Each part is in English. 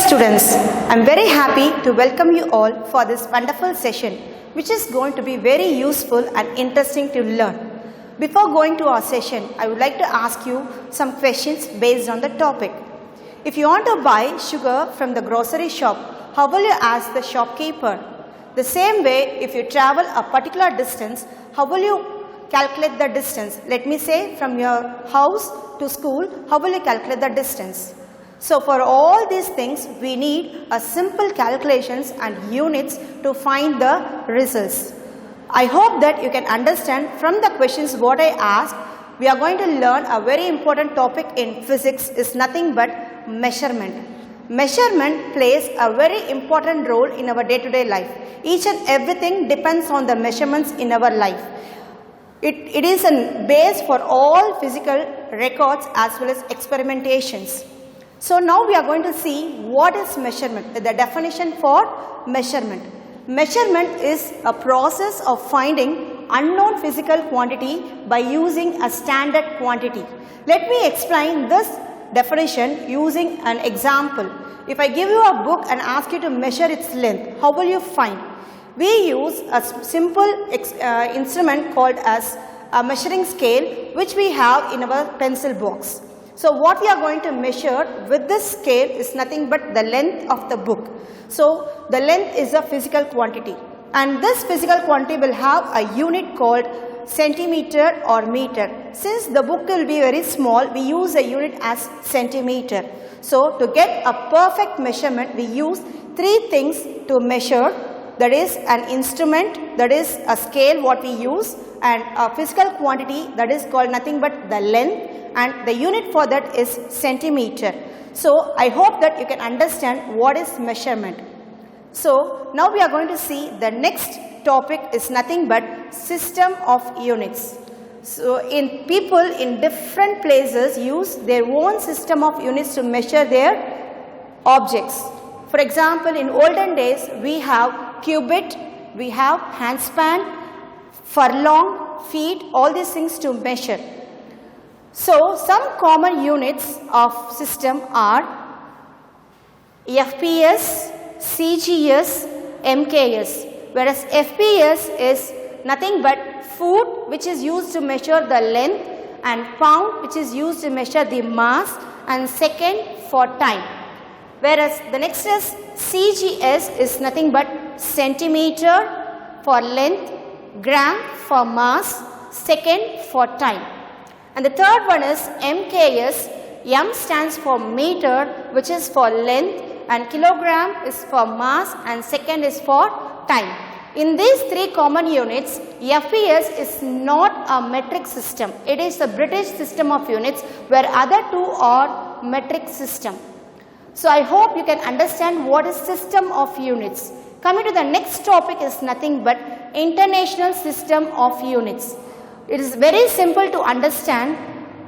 students, I am very happy to welcome you all for this wonderful session, which is going to be very useful and interesting to learn. Before going to our session, I would like to ask you some questions based on the topic. If you want to buy sugar from the grocery shop, how will you ask the shopkeeper? The same way, if you travel a particular distance, how will you calculate the distance? Let me say from your house to school, how will you calculate the distance? So for all these things, we need a simple calculations and units to find the results. I hope that you can understand from the questions what I asked. We are going to learn a very important topic in physics is nothing but measurement. Measurement plays a very important role in our day-to-day life. Each and everything depends on the measurements in our life. It is a base for all physical records as well as experimentations. So now we are going to see what is measurement, the definition for measurement. Measurement is a process of finding unknown physical quantity by using a standard quantity. Let me explain this definition using an example. If I give you a book and ask you to measure its length, how will you find? We use a simple instrument called as a measuring scale, which we have in our pencil box. So what we are going to measure with this scale is nothing but the length of the book. So the length is a physical quantity, and this physical quantity will have a unit called centimeter or meter. Since the book will be very small, we use a unit as centimeter. So to get a perfect measurement, we use three things to measure. That is an instrument, that is a scale what we use, and a physical quantity that is called nothing but the length, and the unit for that is centimeter. So I hope that you can understand what is measurement. So now we are going to see the next topic is nothing but system of units. So people in different places use their own system of units to measure their objects. For example, in olden days we have cubit, we have handspan, furlong, feet, all these things to measure. So some common units of system are FPS, CGS, MKS, whereas FPS is nothing but foot, which is used to measure the length, and pound, which is used to measure the mass, and second for time. Whereas the next is CGS is nothing but centimeter for length, gram for mass, second for time. And the third one is MKS. M stands for meter, which is for length, and kilogram is for mass, and second is for time. In these three common units, FPS is not a metric system. It is a British system of units, where other two are metric system. So I hope you can understand what is system of units. Coming to the next topic is nothing but international system of units. It is very simple to understand.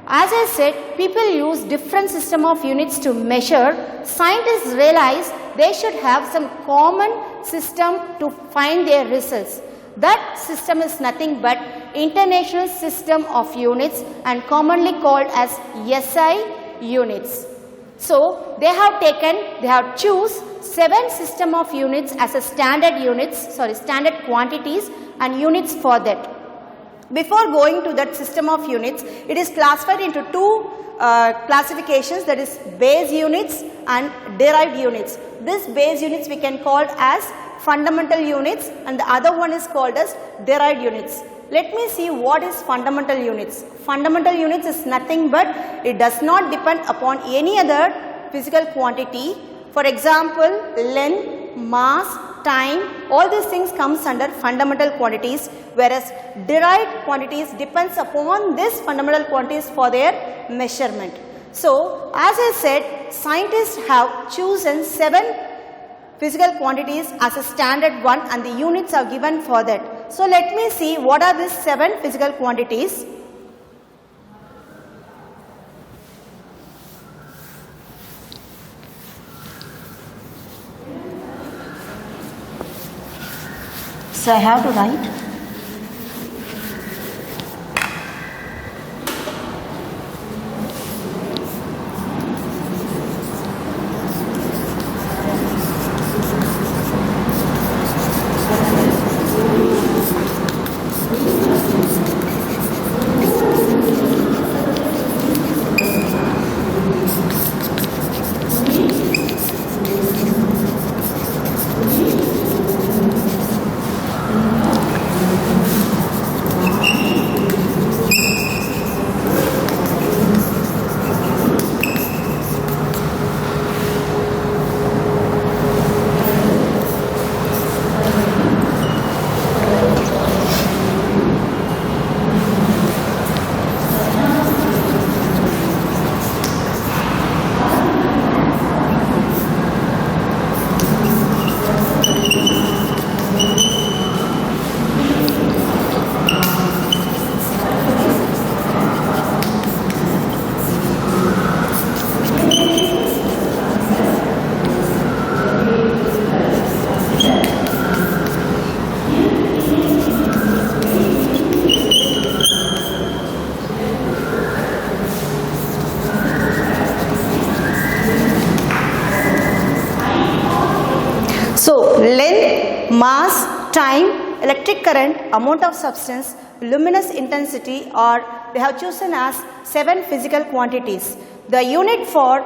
As I said, people use different system of units to measure. Scientists realize they should have some common system to find their results. That system is nothing but international system of units, and commonly called as SI units. So they have choose 7 system of units as a standard quantities and units for that. Before going to that system of units, it is classified into two classifications, that is base units and derived units. This base units we can call as fundamental units, and the other one is called as derived units. Let me see what is fundamental units. Fundamental units is nothing but it does not depend upon any other physical quantity. For example, length, mass, time, all these things comes under fundamental quantities, whereas derived quantities depends upon these fundamental quantities for their measurement. So as I said, scientists have chosen 7 physical quantities as a standard one, and the units are given for that. So let me see what are these 7 physical quantities. So I have to write. time, electric current, amount of substance, luminous intensity, or they have chosen as 7 physical quantities. The unit for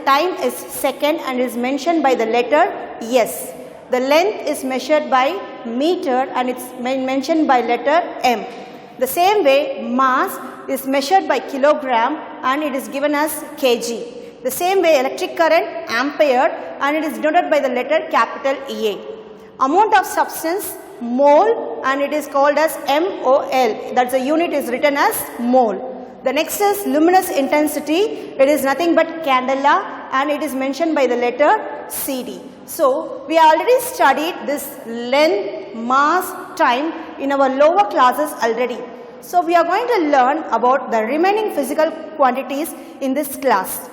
time is second and is mentioned by the letter S. The length is measured by meter and it's mentioned by letter M. The same way, mass is measured by kilogram and it is given as kg. The same way, electric current, ampere, and it is denoted by the letter capital EA. Amount of substance, mole, and it is called as MOL. That's the unit is written as mole. The next is luminous intensity. It is nothing but candela and it is mentioned by the letter CD. So, we already studied this length, mass, time in our lower classes already. So, we are going to learn about the remaining physical quantities in this class.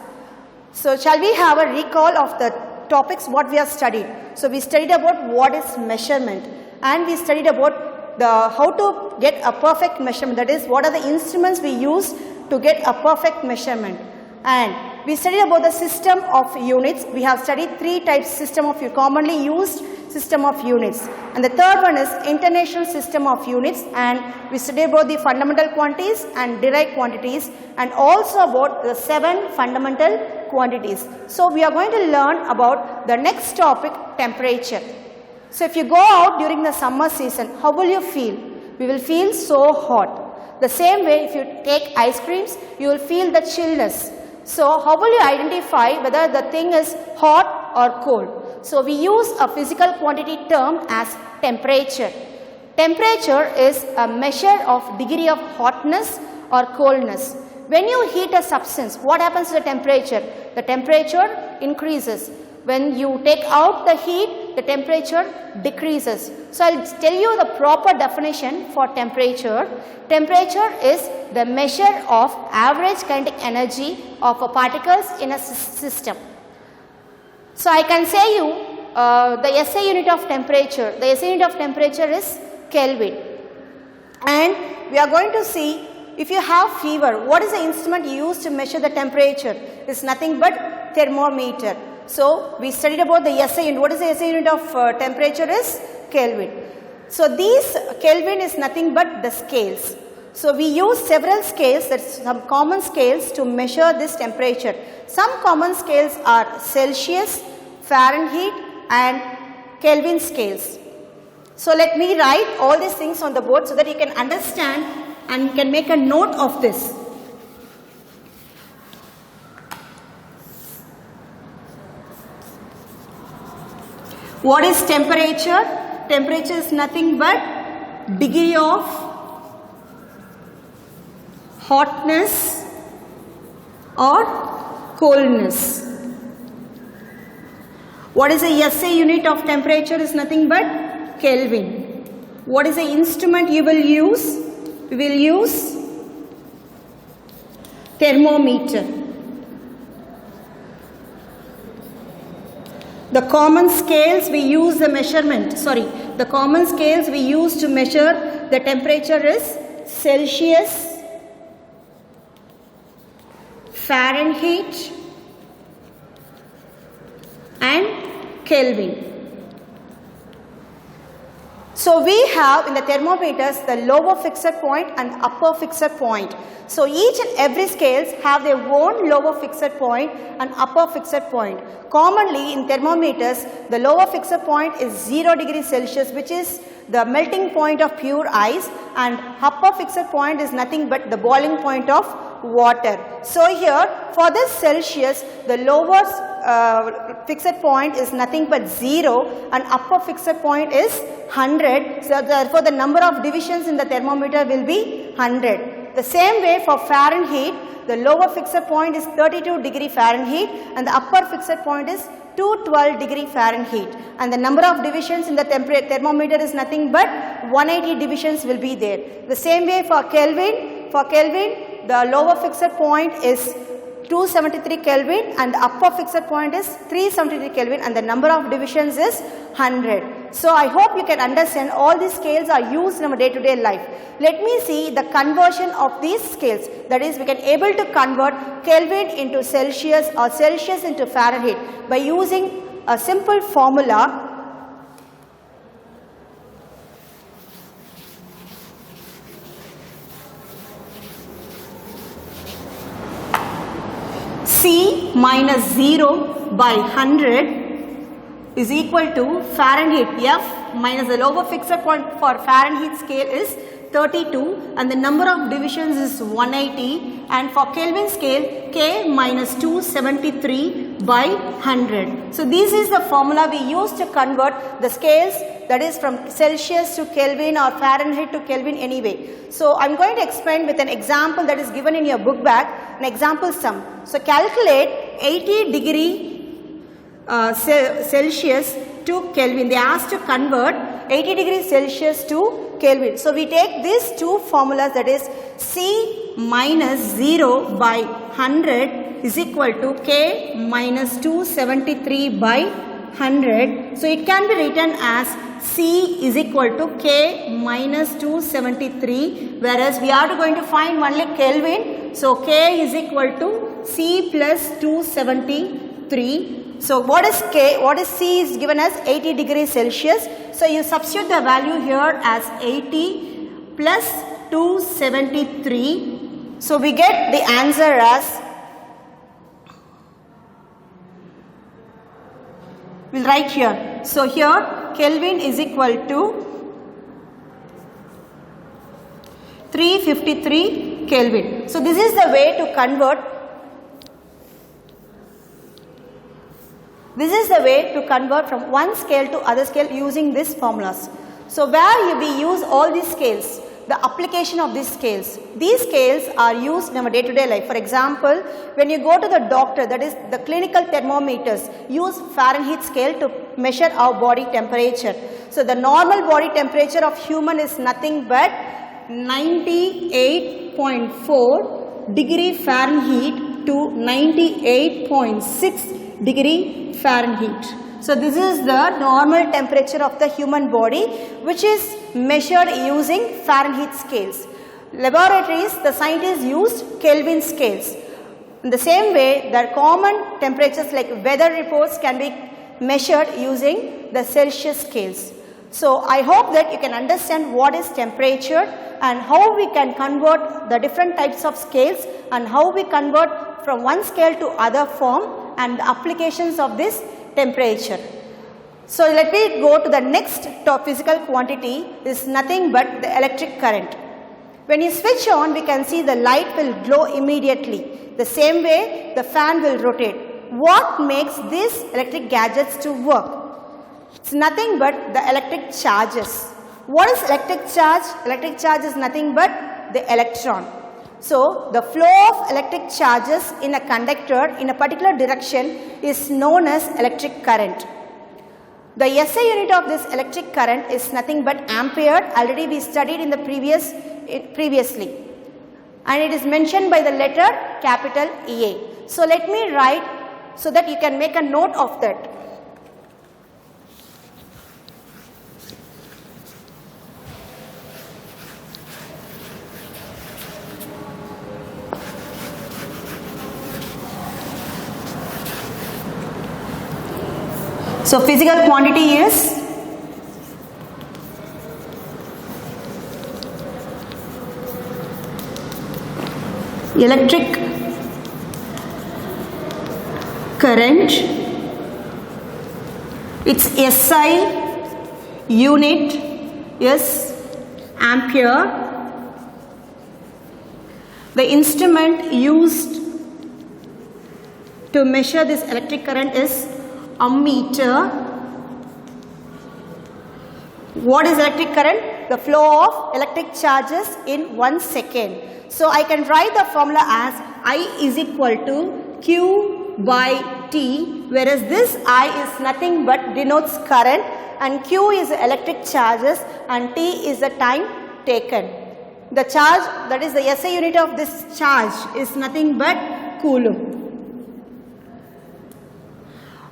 So, shall we have a recall of the topics what we have studied? So, we studied about what is measurement and we studied about how to get a perfect measurement, that is what are the instruments we use to get a perfect measurement. And we studied about the system of units. We have studied 3 types system of commonly used system of units. And the third one is international system of units, and we studied about the fundamental quantities and derived quantities and also about the 7 fundamental quantities. So, we are going to learn about the next topic, temperature. So, if you go out during the summer season, how will you feel? We will feel so hot. The same way, if you take ice creams, you will feel the chillness. So, how will you identify whether the thing is hot or cold? So, we use a physical quantity term as temperature. Temperature is a measure of degree of hotness or coldness. When you heat a substance, what happens to the temperature? The temperature increases. When you take out the heat, the temperature decreases. So, I will tell you the proper definition for temperature. Temperature is the measure of average kinetic energy of particles in a system. So, I can say you the SI unit of temperature. The SI unit of temperature is Kelvin. And we are going to see if you have fever, what is the instrument you use to measure the temperature? It is nothing but thermometer. So, we studied about the SI unit. What is the SI unit of temperature is Kelvin. So, these Kelvin is nothing but the scales. So, we use several scales, that is some common scales to measure this temperature. Some common scales are Celsius, Fahrenheit and Kelvin scales. So, let me write all these things on the board so that you can understand and can make a note of this. What is temperature? Temperature is nothing but degree of hotness or coldness. What is the SI unit of temperature? Is nothing but Kelvin. What is the instrument you will use? We will use thermometer. The common scales we use the common scales we use to measure the temperature is Celsius, Fahrenheit and Kelvin. So, we have in the thermometers the lower fixed point and upper fixed point. So, each and every scales have their own lower fixed point and upper fixed point. Commonly in thermometers, the lower fixed point is 0 degree Celsius, which is the melting point of pure ice, and upper fixed point is nothing but the boiling point of water. So, here for this Celsius, the lowest fixed point is nothing but 0 and upper fixed point is 100. So, therefore, the number of divisions in the thermometer will be 100. The same way for Fahrenheit, the lower fixed point is 32 degree Fahrenheit and the upper fixed point is 212 degree Fahrenheit, and the number of divisions in the thermometer is nothing but 180 divisions will be there. The same way for Kelvin, the lower fixed point is 273 Kelvin and the upper fixed point is 373 Kelvin and the number of divisions is 100. So, I hope you can understand all these scales are used in our day-to-day life. Let me see the conversion of these scales, that is we can able to convert Kelvin into Celsius or Celsius into Fahrenheit by using a simple formula. C minus 0 by 100 is equal to Fahrenheit. F minus the lower fixed point for Fahrenheit scale is 32 and the number of divisions is 180, and for Kelvin scale K minus 273 by 100. So this is the formula we use to convert the scales, that is from Celsius to Kelvin or Fahrenheit to Kelvin anyway. So I am going to explain with an example that is given in your book bag, an example sum. So calculate 80 degree Celsius to Kelvin. They asked to convert 80 degrees Celsius to Kelvin. So we take these two formulas, that is C minus 0 by 100 is equal to K minus 273 by 100. So it can be written as C is equal to K minus 273, whereas we are going to find only Kelvin. So K is equal to C plus 273. So what is K? What is C is given as 80 degrees Celsius. So you substitute the value here as 80 plus 273. So we get the answer as, we'll write here. So here Kelvin is equal to 353 Kelvin. So this is the way to convert. This is the way to convert from one scale to other scale using these formulas. So where we use all these scales, the application of these scales. These scales are used in our day-to-day life. For example, when you go to the doctor, that is the clinical thermometers, use Fahrenheit scale to measure our body temperature. So the normal body temperature of human is nothing but 98.4 degree Fahrenheit to 98.6 degree Fahrenheit. So this is the normal temperature of the human body, which is measured using Fahrenheit scales. Laboratories, the scientists used Kelvin scales. In the same way, the common temperatures like weather reports can be measured using the Celsius scales. So I hope that you can understand what is temperature and how we can convert the different types of scales and how we convert from one scale to other form and the applications of this temperature. So let me go to the next physical quantity, is nothing but the electric current. When you switch on, we can see the light will glow immediately. The same way the fan will rotate. What makes these electric gadgets to work? It's nothing but the electric charges. What is electric charge? Electric charge is nothing but the electron. So the flow of electric charges in a conductor in a particular direction is known as electric current. The SI unit of this electric current is nothing but ampere. Already we studied in the previously, and it is mentioned by the letter capital EA. So let me write so that you can make a note of that. So physical quantity is electric current. Its SI unit is ampere. The instrument used to measure this electric current is ammeter. What is electric current? The flow of electric charges in 1 second. So I can write the formula as I is equal to Q by T, whereas this I is nothing but denotes current and Q is the electric charges and T is the time taken. The charge, that is the SI unit of this charge, is nothing but coulomb.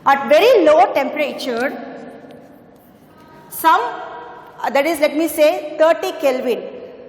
At very low temperature, that is, let me say 30 Kelvin,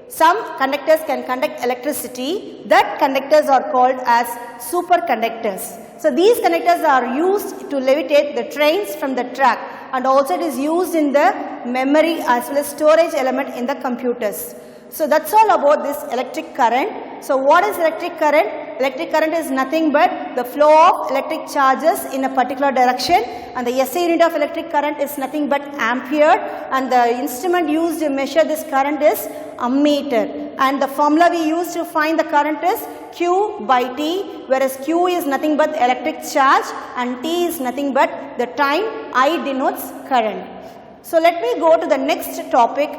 some conductors can conduct electricity. That conductors are called as superconductors. So these conductors are used to levitate the trains from the track, and also it is used in the memory as well as storage element in the computers. So that's all about this electric current. So what is electric current? electric current is nothing but the flow of electric charges in a particular direction, and the SI unit of electric current is nothing but ampere, and the instrument used to measure this current is ammeter, and the formula we use to find the current is Q by T, whereas Q is nothing but electric charge and T is nothing but the time. I denotes current. So let me go to the next topic,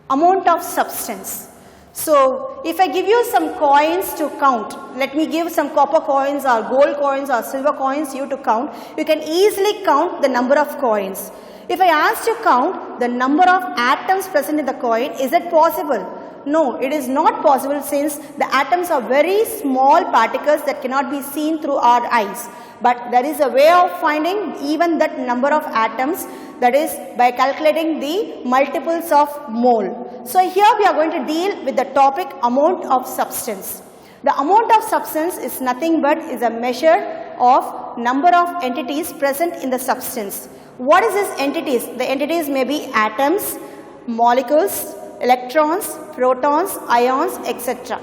amount of substance. So if I give you some coins to count, let me give some copper coins or gold coins or silver coins you to count, you can easily count the number of coins. If I ask to count the number of atoms present in the coin, is it possible? No, it is not possible, since the atoms are very small particles that cannot be seen through our eyes. But there is a way of finding even that number of atoms, that is by calculating the multiples of mole. So here we are going to deal with the topic amount of substance. The amount of substance is nothing but is a measure of number of entities present in the substance. What is this entities? The entities may be atoms, molecules, electrons, protons, ions, etc.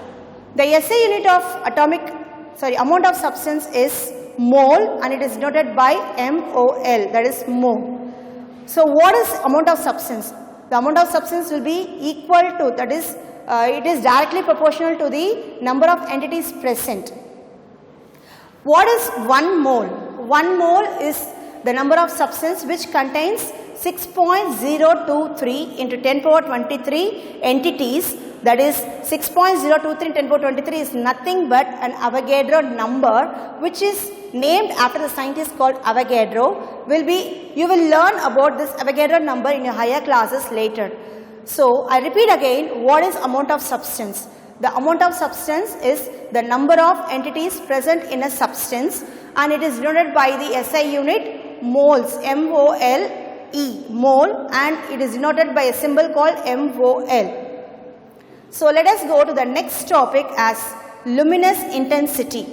The SI unit of amount of substance is mole, and it is denoted by MOL, that is mole. So what is amount of substance? The amount of substance will be equal to, that is it is directly proportional to the number of entities present. What is 1 mole? 1 mole is the number of substance which contains 6.023 into 10 power 23 entities, that is 6.023 into 10 power 23 is nothing but an Avogadro number, which is named after the scientist called Avogadro. You will learn about this Avogadro number in your higher classes later. So I repeat again, what is amount of substance? The amount of substance is the number of entities present in a substance, and it is denoted by the SI unit moles, M-O-L-E, mole, and it is denoted by a symbol called MOL. So let us go to the next topic as luminous intensity.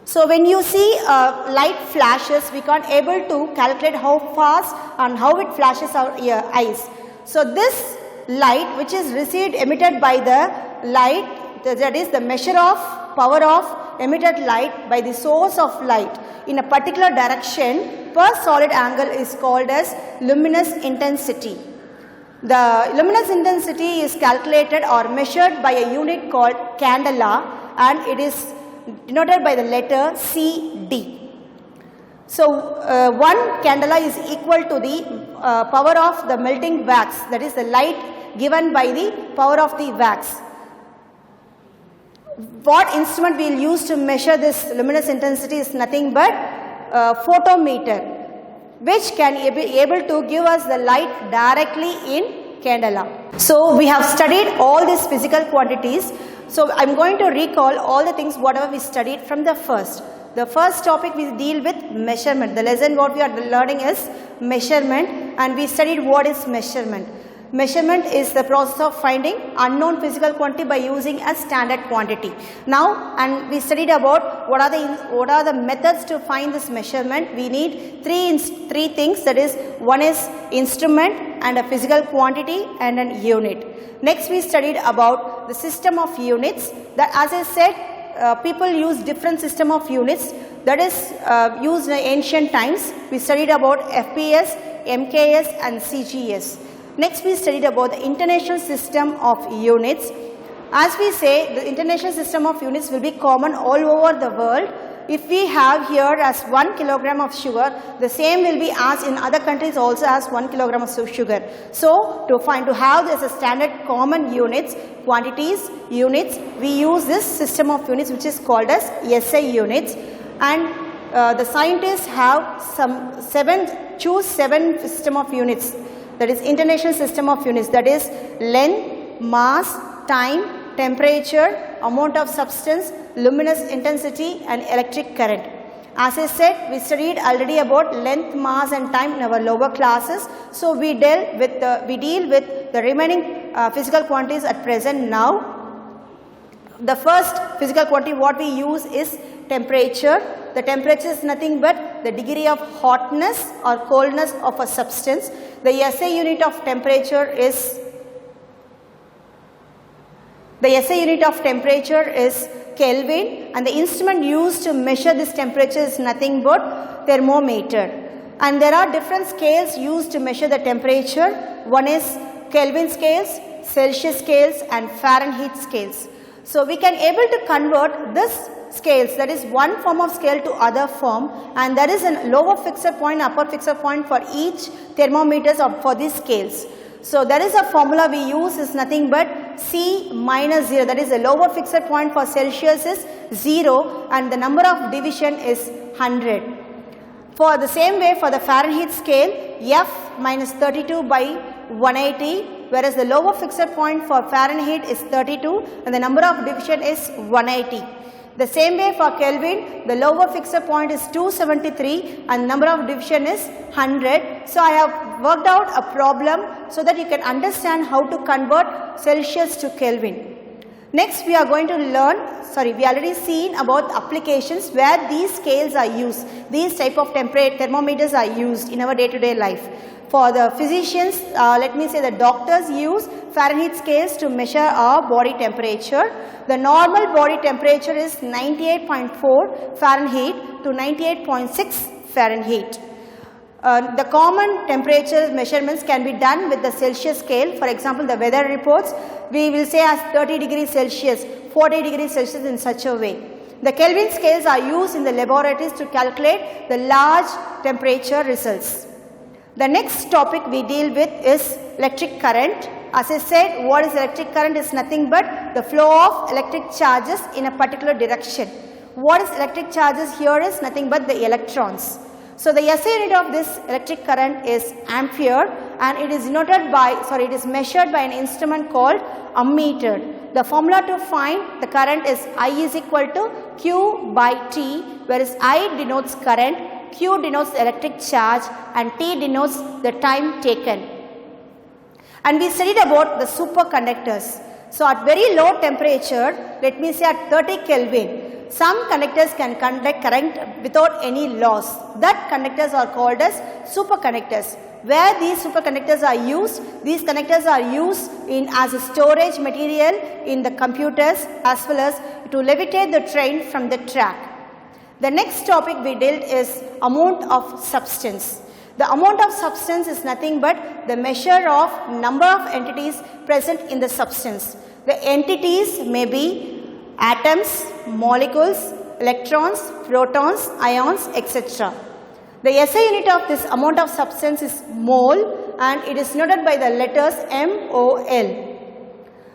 So when you see light flashes, we can't able to calculate how fast and how it flashes our eyes. So this light which is received emitted by the light, that is the measure of power of emitted light by the source of light in a particular direction per solid angle is called as luminous intensity. The luminous intensity is calculated or measured by a unit called candela, and it is denoted by the letter CD. So 1 candela is equal to the power of the melting wax, that is the light given by the power of the wax. What instrument we will use to measure this luminous intensity is nothing but photometer, which can be able to give us the light directly in candela. So we have studied all these physical quantities. So I am going to recall all the things whatever we studied from the first. The first topic we deal with measurement. The lesson what we are learning is measurement, and we studied what is measurement. Measurement is the process of finding unknown physical quantity by using a standard quantity. Now, and we studied about what are the methods to find this measurement. We need three things, that is, one is instrument and a physical quantity and an unit. Next we studied about the system of units. That, as I said, people use different system of units that is used in ancient times. We studied about FPS, MKS and CGS. Next we studied about the international system of units. As we say, the international system of units will be common all over the world. If we have here as 1 kilogram of sugar, the same will be as in other countries also as 1 kilogram of sugar. So to have this as a standard common units, quantities, units, we use this system of units which is called as SI units. And the scientists have choose 7 system of units. That is international system of units, that is length, mass, time, temperature, amount of substance, luminous intensity and electric current. As I said, we studied already about length, mass and time in our lower classes. So we deal with the remaining physical quantities at present now. The first physical quantity what we use is temperature. The temperature is nothing but the degree of hotness or coldness of a substance. The SI unit of temperature is The SI unit of temperature is Kelvin, and the instrument used to measure this temperature is nothing but thermometer. And there are different scales used to measure the temperature. One is Kelvin scales, Celsius scales and Fahrenheit scales. So we can able to convert this scales, that is one form of scale to other form, and there is a lower fixed point, upper fixed point for each thermometers for these scales. So there is a formula we use is nothing but C minus 0, that is the lower fixed point for Celsius is 0 and the number of division is 100. For the same way for the Fahrenheit scale, F minus 32 by 180, whereas the lower fixed point for Fahrenheit is 32 and the number of division is 180. The same way for Kelvin, the lower fixed point is 273 and number of division is 100. So I have worked out a problem so that you can understand how to convert Celsius to Kelvin. Next we are going to learn, we already seen about applications where these scales are used. These type of thermometers are used in our day-to-day life. For the physicians, let me say the doctors use Fahrenheit scales to measure our body temperature. The normal body temperature is 98.4 Fahrenheit to 98.6 Fahrenheit. The common temperature measurements can be done with the Celsius scale. For example, the weather reports we will say as 30 degrees Celsius, 40 degrees Celsius in such a way. The Kelvin scales are used in the laboratories to calculate the large temperature results. The next topic we deal with is electric current. As I said, what is electric current is nothing but the flow of electric charges in a particular direction. What is electric charges here is nothing but the electrons. So the SI unit of this electric current is ampere and it is it is measured by an instrument called ammeter. The formula to find the current is I is equal to Q by T, whereas I denotes current, Q denotes the electric charge and T denotes the time taken. And we studied about the superconductors. So at very low temperature, let me say at 30 Kelvin, some conductors can conduct current without any loss. That conductors are called as superconductors. Where these superconductors are used, these conductors are used as a storage material in the computers as well as to levitate the train from the track. The next topic we dealt is amount of substance. The amount of substance is nothing but the measure of number of entities present in the substance. The entities may be atoms, molecules, electrons, protons, ions, etc. The SI unit of this amount of substance is mole and it is noted by the letters MOL.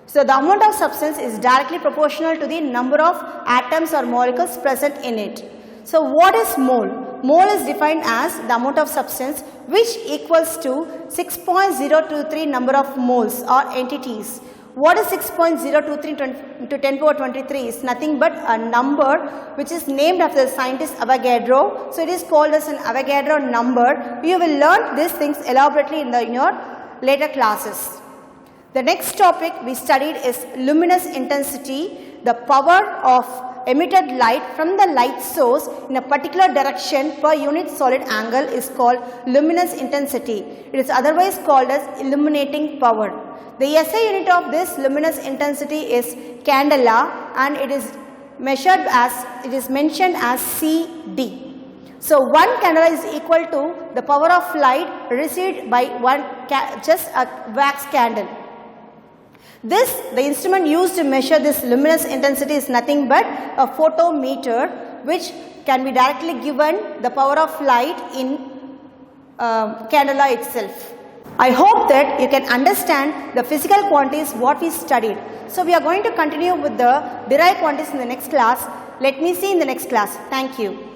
So the amount of substance is directly proportional to the number of atoms or molecules present in it. So what is mole? Mole is defined as the amount of substance which equals to 6.023 number of moles or entities. What is 6.023 to 10 power 23 is nothing but a number which is named after the scientist Avogadro. So it is called as an Avogadro number. You will learn these things elaborately in your later classes. The next topic we studied is luminous intensity, the power of emitted light from the light source in a particular direction per unit solid angle is called luminous intensity. It is otherwise called as illuminating power. The SI unit of this luminous intensity is candela and it is mentioned as CD. So one candela is equal to the power of light received by just a wax candle. The instrument used to measure this luminous intensity is nothing but a photometer which can be directly given the power of light in candela itself. I hope that you can understand the physical quantities what we studied. So we are going to continue with the derived quantities in the next class. Let me see in the next class. Thank you.